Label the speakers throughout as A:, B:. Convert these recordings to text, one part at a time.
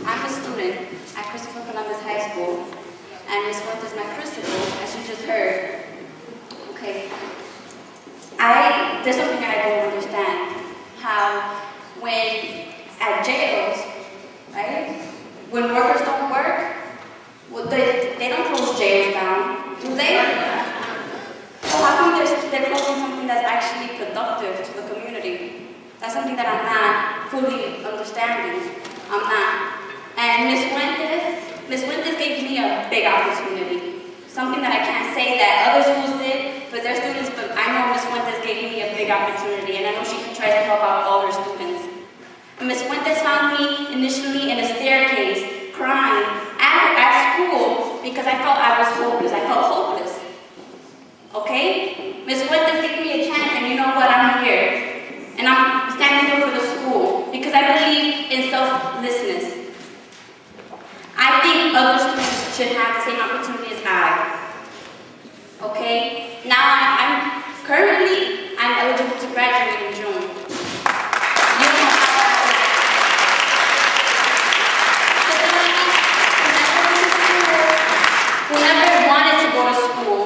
A: I'm a student at Christopher Columbus High School, and Ms. Worth is my principal, as you just heard. Okay. There's something I don't understand. How when at jails, right? When workers don't work, well, they don't close jails down, do they? So how come they're closing something that's actually productive to the community? That's something that I'm not fully understanding. I'm not. And Ms. Fuentes gave me a big opportunity. Something that I can't say that other schools did for their students, but I know Ms. Fuentes gave me a big opportunity, and I know she tries to help out all her students. And Ms. Fuentes found me initially in a staircase, crying at school because I felt I was hopeless. I felt hopeless. Okay? Ms. Fuentes gave me a chance, and you know what? I'm here. And I'm standing up for the school because I believe in selflessness. I think other students should have the same opportunity as I. Okay? Now I'm eligible to graduate in June. You know whoever wanted to go to school,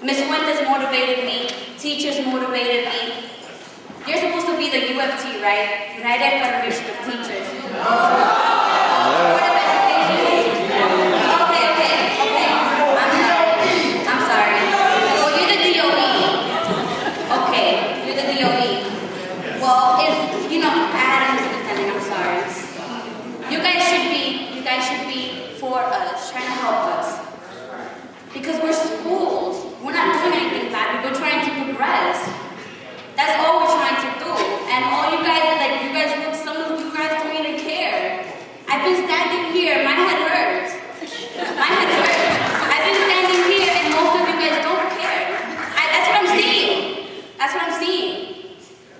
A: Ms. Fuentes motivated me, teachers motivated me. You're supposed to be the UFT, right? United Federation of Teachers. I'm sorry. Well, you're the DOE. Okay, you're the DOE. Well, if, I had a misunderstanding, I'm sorry. You guys should be for us, trying to help us. Because we're schools. We're not doing anything bad, we're trying to progress. That's all we're trying to do. And all you guys, some of you guys don't even care. I've been standing here, my head hurts. My head hurts. I've been standing here and most of you guys don't care. That's what I'm seeing. That's what I'm seeing.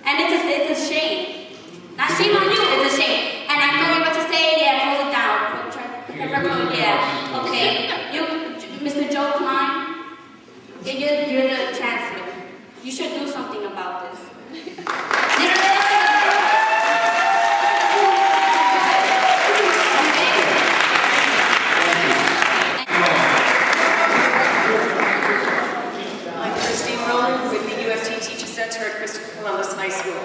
A: And it's a shame. Not shame on you, it's a shame. And I know you're about to say, yeah, close it down. Yeah, okay. Mr. Joe Klein, you're the chancellor. You should do something about this.
B: Columbus High School,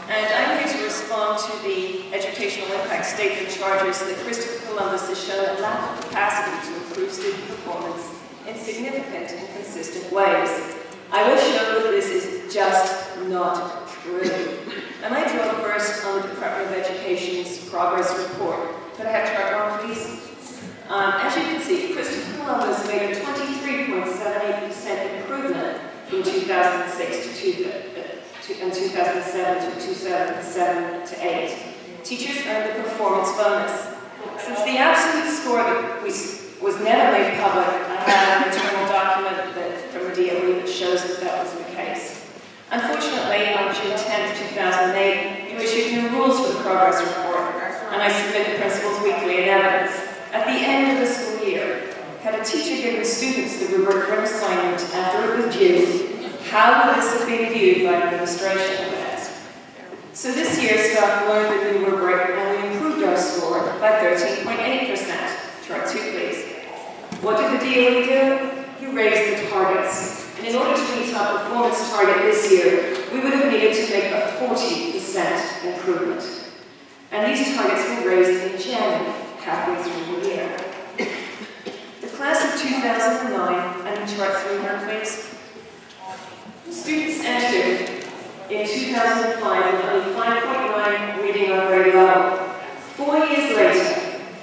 B: and I'm here to respond to the educational impact statement charges that Christopher Columbus has shown a lack of capacity to improve student performance in significant and consistent ways. I will show that this is just not true. And I draw first on the Department of Education's progress report. Could I have chart 1, please? As you can see, Christopher Columbus made a 23.78% improvement from 2006 and 2007 to 2007 to 8. Teachers earned the performance bonus. Since the absolute score that was never made public, I have an internal document from the DOE that shows that was the case. Unfortunately, on June 10, 2008, you issued new rules for the progress report, and I submit the principal's weekly in evidence. At the end of the school year, had a teacher given students the rubric for an assignment after it was due, how would this have been viewed by administration? So this year, staff learned the new rubric and we improved our score by 13.8%. Chart 2, please. What did the DOE do? You raised the targets. And in order to meet our performance target this year, we would have needed to make a 40% improvement. And these targets were raised in January, halfway through the year. The class of 2009, and chart 300, please. Students entered in 2005 with only 5.9 reading on grade level. 4 years later,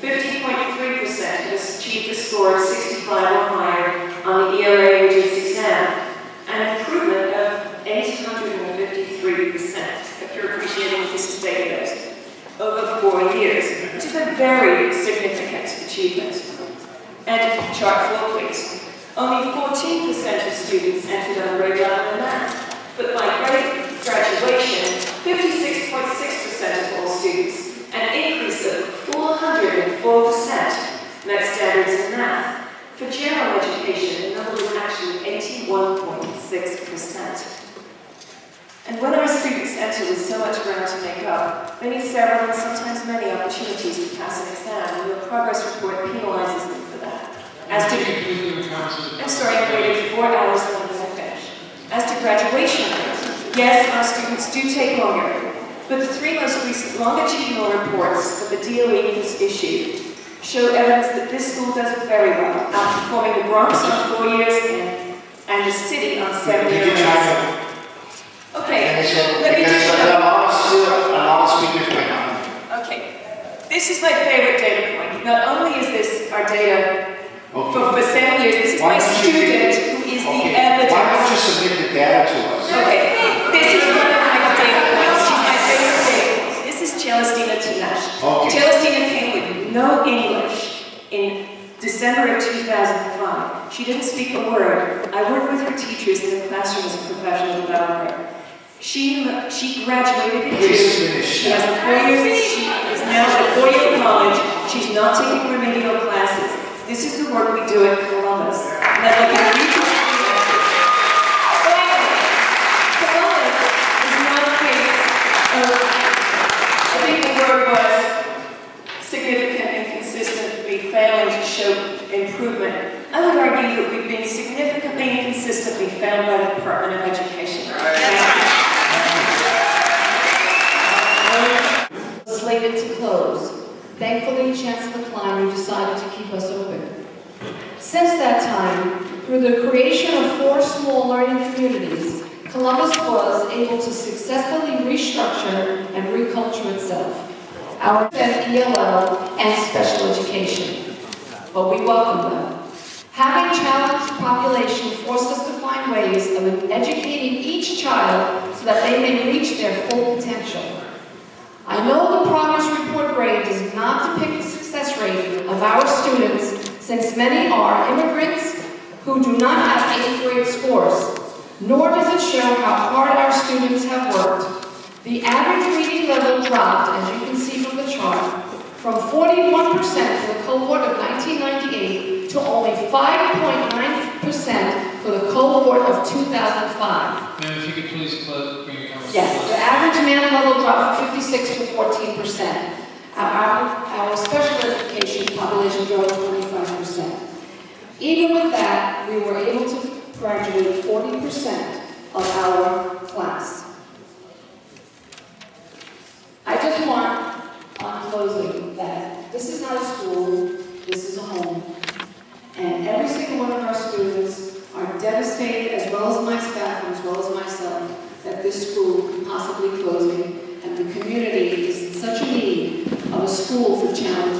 B: 50.3% has achieved a score of 65 or higher on the ELA Regents exam, an improvement of 853%, if you're appreciating this is database, over 4 years, which is a very significant achievement. And chart 4, please. Only 14% of students entered on grade level in math, but by grade graduation, 56.6% of all students, an increase of 404% met standards in math. For general education, the number was actually 81.6%. And when our students enter with so much ground to make up, they need several and sometimes many opportunities to pass an exam, and your progress report penalizes them for that. I'm sorry, I waited 4 hours longer than I finished. As to graduation rate, yes, our students do take longer, but the 3 most recent longitudinal reports that the DOE has issued show evidence that this school does very well, outperforming the Bronx on 4 years and the city on 7 years. Okay, let me just Okay, this is my favorite data point. Not only is this our data for 7 years, this is my student who is the evidence.
C: Why don't you submit the data to us?
B: Okay, this is one of my data points. She's my favorite data point. This is Celestina Tinash.
C: Okay.
B: Celestina came with no English in December of 2005. She didn't speak a word. I worked with her teachers in the classroom as a professional developer. She graduated in June. She has a 4-year. She is now at a 4-year college. She's not taking remedial classes. This is the work we do at Columbus. Now look at Columbus is not a case of, I think the word was significant and consistently failing to show improvement. I would argue that we've been significantly and consistently failed by the Department of Education.
D: Slated to close. Thankfully, Chancellor Klein decided to keep us open. Since that time, through the creation of 4 small learning communities, Columbus was able to successfully restructure and reculture itself. Our ELL and special education. But we welcome them. Having challenged the population forced us to find ways of educating each child so that they may reach their full potential. I know the progress report grade does not depict the success rate of our students, since many are immigrants who do not have 8th grade scores, nor does it show how hard our students have worked. The average reading level dropped, as you can see from the chart, from 41% for the cohort of 1998 to only 5.9% for the cohort of 2005.
E: Ma'am, if you could please bring your comments.
D: Yes, the average math level dropped from 56 to 14%. Our special education population dropped 25%. Even with that, we were able to graduate 40% of our class. I just want, on closing, that this is not a school, this is a home. And every single one of our students are devastated, as well as my staff and as well as myself, that this school could possibly closing, and the community is in such a need of a school for challenged